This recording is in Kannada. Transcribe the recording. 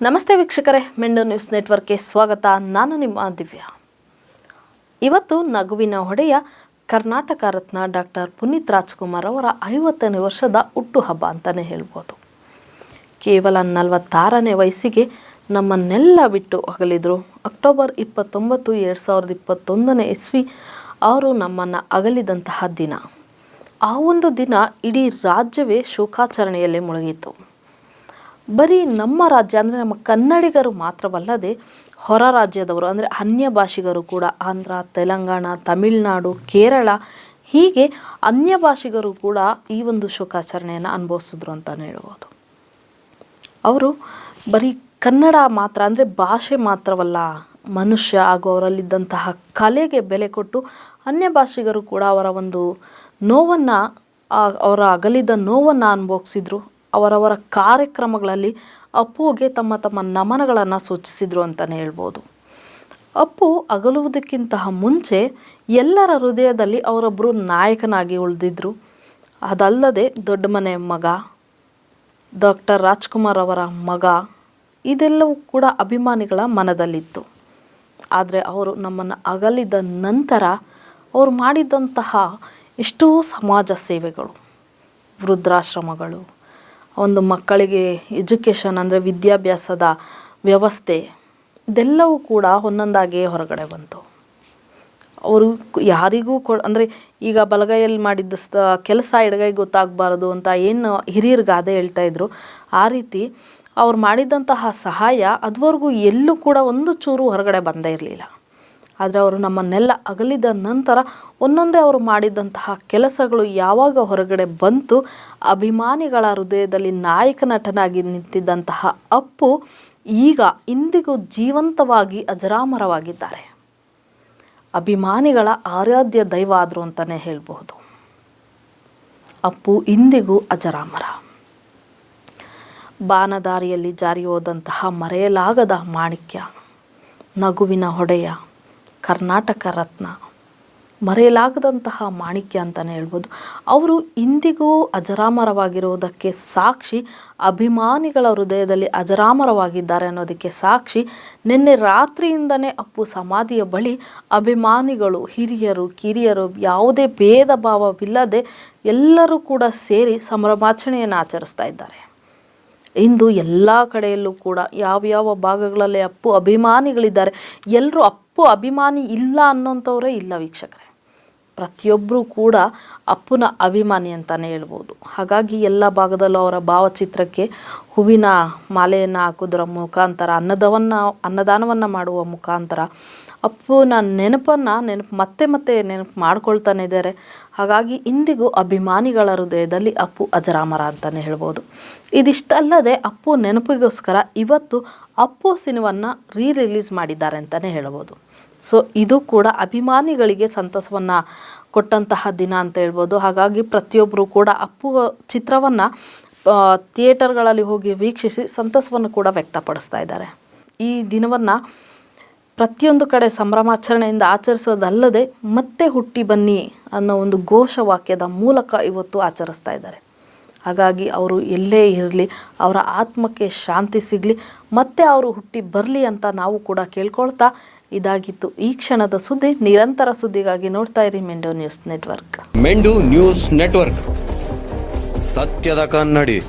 ನಮಸ್ತೆ ವೀಕ್ಷಕರೇ, ಮೆಂಡು ನ್ಯೂಸ್ ನೆಟ್ವರ್ಕ್ಗೆ ಸ್ವಾಗತ. ನಾನು ನಿಮ್ಮ ದಿವ್ಯಾ. ಇವತ್ತು ನಗುವಿನ ಹೊಡೆಯ ಕರ್ನಾಟಕ ರತ್ನ ಡಾಕ್ಟರ್ ಪುನೀತ್ ರಾಜ್ಕುಮಾರ್ ಅವರ 50ನೇ ವರ್ಷದ ಹುಟ್ಟುಹಬ್ಬ ಅಂತಲೇ ಹೇಳ್ಬೋದು. ಕೇವಲ 46ನೇ ವಯಸ್ಸಿಗೆ ನಮ್ಮನ್ನೆಲ್ಲ ಬಿಟ್ಟು ಅಗಲಿದರು. ಅಕ್ಟೋಬರ್ 29, 2021ನೇ ಇಸ್ವಿ ಅವರು ನಮ್ಮನ್ನು ಅಗಲಿದಂತಹ ದಿನ. ಆ ಒಂದು ದಿನ ಇಡೀ ರಾಜ್ಯವೇ ಶೋಕಾಚರಣೆಯಲ್ಲೇ ಮುಳುಗಿತ್ತು. ಬರೀ ನಮ್ಮ ರಾಜ್ಯ ಅಂದರೆ ನಮ್ಮ ಕನ್ನಡಿಗರು ಮಾತ್ರವಲ್ಲದೆ ಹೊರ ರಾಜ್ಯದವರು ಅಂದರೆ ಅನ್ಯ ಭಾಷಿಗರು ಕೂಡ ಆಂಧ್ರ, ತೆಲಂಗಾಣ, ತಮಿಳುನಾಡು, ಕೇರಳ ಹೀಗೆ ಅನ್ಯ ಭಾಷಿಗರು ಕೂಡ ಈ ಒಂದು ಶೋಕಾಚರಣೆಯನ್ನು ಅನುಭವಿಸಿದ್ರು ಅಂತಲೇ ಹೇಳ್ಬೋದು. ಅವರು ಬರೀ ಕನ್ನಡ ಮಾತ್ರ ಅಂದರೆ ಭಾಷೆ ಮಾತ್ರವಲ್ಲ, ಮನುಷ್ಯ ಹಾಗೂ ಅವರಲ್ಲಿದ್ದಂತಹ ಕಲೆಗೆ ಬೆಲೆ ಕೊಟ್ಟು ಅನ್ಯ ಭಾಷಿಗರು ಕೂಡ ಅವರ ಒಂದು ನೋವನ್ನು, ಅವರ ಅಗಲಿದ ನೋವನ್ನು ಅನುಭವಿಸಿದ್ರು. ಅವರವರ ಕಾರ್ಯಕ್ರಮಗಳಲ್ಲಿ ಅಪ್ಪುಗೆ ತಮ್ಮ ತಮ್ಮ ನಮನಗಳನ್ನು ಸೂಚಿಸಿದರು ಅಂತಲೇ ಹೇಳ್ಬೋದು. ಅಪ್ಪು ಅಗಲುವುದಕ್ಕಿಂತ ಮುಂಚೆ ಎಲ್ಲರ ಹೃದಯದಲ್ಲಿ ಅವರೊಬ್ಬರು ನಾಯಕನಾಗಿ ಉಳಿದಿದ್ದರು. ಅದಲ್ಲದೆ ದೊಡ್ಡ ಮನೆ ಮಗ, ಡಾಕ್ಟರ್ ರಾಜ್ಕುಮಾರ್ ಅವರ ಮಗ, ಇದೆಲ್ಲವೂ ಕೂಡ ಅಭಿಮಾನಿಗಳ ಮನದಲ್ಲಿತ್ತು. ಆದರೆ ಅವರು ನಮ್ಮನ್ನು ಅಗಲಿದ ನಂತರ ಅವರು ಮಾಡಿದಂತಹ ಎಷ್ಟೋ ಸಮಾಜ ಸೇವೆಗಳು, ವೃದ್ಧಾಶ್ರಮಗಳು, ಒಂದು ಮಕ್ಕಳಿಗೆ ಎಜುಕೇಷನ್ ಅಂದರೆ ವಿದ್ಯಾಭ್ಯಾಸದ ವ್ಯವಸ್ಥೆ, ಇದೆಲ್ಲವೂ ಕೂಡ ಒಂದೊಂದಾಗಿಯೇ ಹೊರಗಡೆ ಬಂತು. ಅವರು ಯಾರಿಗೂ ಅಂದರೆ ಈಗ ಬಲಗೈಯಲ್ಲಿ ಮಾಡಿದ್ದ ಕೆಲಸ ಎಡಗೈ ಗೊತ್ತಾಗಬಾರ್ದು ಅಂತ ಏನು ಹಿರಿಯರು ಗಾದೆ ಹೇಳ್ತಾಯಿದ್ರು, ಆ ರೀತಿ ಅವ್ರು ಮಾಡಿದಂತಹ ಸಹಾಯ ಅದುವರೆಗೂ ಎಲ್ಲೂ ಕೂಡ ಒಂದು ಚೂರು ಹೊರಗಡೆ ಬಂದೇ ಇರಲಿಲ್ಲ. ಆದರೆ ಅವರು ನಮ್ಮನ್ನೆಲ್ಲ ಅಗಲಿದ ನಂತರ ಒಂದೊಂದೇ ಅವರು ಮಾಡಿದಂತಹ ಕೆಲಸಗಳು ಯಾವಾಗ ಹೊರಗಡೆ ಬಂತು, ಅಭಿಮಾನಿಗಳ ಹೃದಯದಲ್ಲಿ ನಾಯಕ ನಟನಾಗಿ ನಿಂತಿದ್ದಂತಹ ಅಪ್ಪು ಈಗ ಇಂದಿಗೂ ಜೀವಂತವಾಗಿ ಅಜರಾಮರವಾಗಿದ್ದಾರೆ. ಅಭಿಮಾನಿಗಳ ಆರಾಧ್ಯ ದೈವ ಆದರು ಅಂತಲೇ ಹೇಳಬಹುದು. ಅಪ್ಪು ಇಂದಿಗೂ ಅಜರಾಮರ. ಬಾನದಾರಿಯಲ್ಲಿ ಜಾರಿ ಹೋದಂತಹ ಮರೆಯಲಾಗದ ಮಾಣಿಕ್ಯ, ನಗುವಿನ ಹೊಡೆಯ, ಕರ್ನಾಟಕ ರತ್ನ, ಮರೆಯಲಾಗದಂತಹ ಮಾಣಿಕ್ಯ ಅಂತಲೇ ಹೇಳ್ಬೋದು. ಅವರು ಇಂದಿಗೂ ಅಜರಾಮರವಾಗಿರುವುದಕ್ಕೆ ಸಾಕ್ಷಿ, ಅಭಿಮಾನಿಗಳ ಹೃದಯದಲ್ಲಿ ಅಜರಾಮರವಾಗಿದ್ದಾರೆ ಅನ್ನೋದಕ್ಕೆ ಸಾಕ್ಷಿ. ನಿನ್ನೆ ರಾತ್ರಿಯಿಂದನೇ ಅಪ್ಪು ಸಮಾಧಿಯ ಬಳಿ ಅಭಿಮಾನಿಗಳು, ಹಿರಿಯರು, ಕಿರಿಯರು ಯಾವುದೇ ಭೇದ ಭಾವವಿಲ್ಲದೆ ಎಲ್ಲರೂ ಕೂಡ ಸೇರಿ ಸಂಭ್ರಮಾಚರಣೆಯನ್ನು ಆಚರಿಸ್ತಾ ಇದ್ದಾರೆ. ಇಂದು ಎಲ್ಲ ಕಡೆಯಲ್ಲೂ ಕೂಡ ಯಾವ್ಯಾವ ಭಾಗಗಳಲ್ಲಿ ಅಪ್ಪು ಅಭಿಮಾನಿಗಳಿದ್ದಾರೆ, ಎಲ್ಲರೂ ಅಪ್ಪು ಅಭಿಮಾನಿ ಇಲ್ಲ ಅನ್ನೋಂಥವರೇ ಇಲ್ಲ ವೀಕ್ಷಕರೇ. ಪ್ರತಿಯೊಬ್ಬರೂ ಕೂಡ ಅಪ್ಪುನ ಅಭಿಮಾನಿ ಅಂತಲೇ ಹೇಳ್ಬೋದು. ಹಾಗಾಗಿ ಎಲ್ಲ ಭಾಗದಲ್ಲೂ ಅವರ ಭಾವಚಿತ್ರಕ್ಕೆ ಹೂವಿನ ಮಾಲೆಯನ್ನು ಹಾಕೋದ್ರ ಮುಖಾಂತರ, ಅನ್ನದಾನವನ್ನು ಮಾಡುವ ಮುಖಾಂತರ ಅಪ್ಪುನ ನೆನಪು ಮತ್ತೆ ನೆನಪು ಮಾಡ್ಕೊಳ್ತಾನೆ ಇದ್ದಾರೆ. ಹಾಗಾಗಿ ಇಂದಿಗೂ ಅಭಿಮಾನಿಗಳ ಹೃದಯದಲ್ಲಿ ಅಪ್ಪು ಅಜರಾಮರ ಅಂತಲೇ ಹೇಳ್ಬೋದು. ಇದಿಷ್ಟಲ್ಲದೆ ಅಪ್ಪು ನೆನಪಿಗೋಸ್ಕರ ಇವತ್ತು ಅಪ್ಪು ಸಿನಿಮಾವನ್ನು ರಿಲೀಸ್ ಮಾಡಿದ್ದಾರೆ ಅಂತಲೇ ಹೇಳ್ಬೋದು. ಸೊ ಇದು ಕೂಡ ಅಭಿಮಾನಿಗಳಿಗೆ ಸಂತಸವನ್ನು ಕೊಟ್ಟಂತಹ ದಿನ ಅಂತ ಹೇಳ್ಬೋದು. ಹಾಗಾಗಿ ಪ್ರತಿಯೊಬ್ಬರು ಕೂಡ ಅಪ್ಪು ಚಿತ್ರವನ್ನು ಥಿಯೇಟರ್ಗಳಲ್ಲಿ ಹೋಗಿ ವೀಕ್ಷಿಸಿ ಸಂತಸವನ್ನು ಕೂಡ ವ್ಯಕ್ತಪಡಿಸ್ತಾ ಇದ್ದಾರೆ. ಈ ದಿನವನ್ನು ಪ್ರತಿಯೊಂದು ಕಡೆ ಸಂಭ್ರಮಾಚರಣೆಯಿಂದ ಆಚರಿಸೋದಲ್ಲದೆ ಮತ್ತೆ ಹುಟ್ಟಿ ಬನ್ನಿ ಅನ್ನೋ ಒಂದು ಘೋಷವಾಕ್ಯದ ಮೂಲಕ ಇವತ್ತು ಆಚರಿಸ್ತಾ ಇದ್ದಾರೆ. ಹಾಗಾಗಿ ಅವರು ಎಲ್ಲೇ ಇರಲಿ, ಅವರ ಆತ್ಮಕ್ಕೆ ಶಾಂತಿ ಸಿಗಲಿ, ಮತ್ತೆ ಅವರು ಹುಟ್ಟಿ ಬರಲಿ ಅಂತ ನಾವು ಕೂಡ ಕೇಳ್ಕೊಳ್ತಾ, ಇದಾಗಿತ್ತು ಈ ಕ್ಷಣದ ಸುದ್ದಿ. ನಿರಂತರ ಸುದ್ದಿಗಾಗಿ ನೋಡ್ತಾ ಇರಿ ಮೆಂಡು ನ್ಯೂಸ್ ನೆಟ್ವರ್ಕ್. ಮೆಂಡು ನ್ಯೂಸ್ ನೆಟ್ವರ್ಕ್, ಸತ್ಯದ ಕನ್ನಡಿ.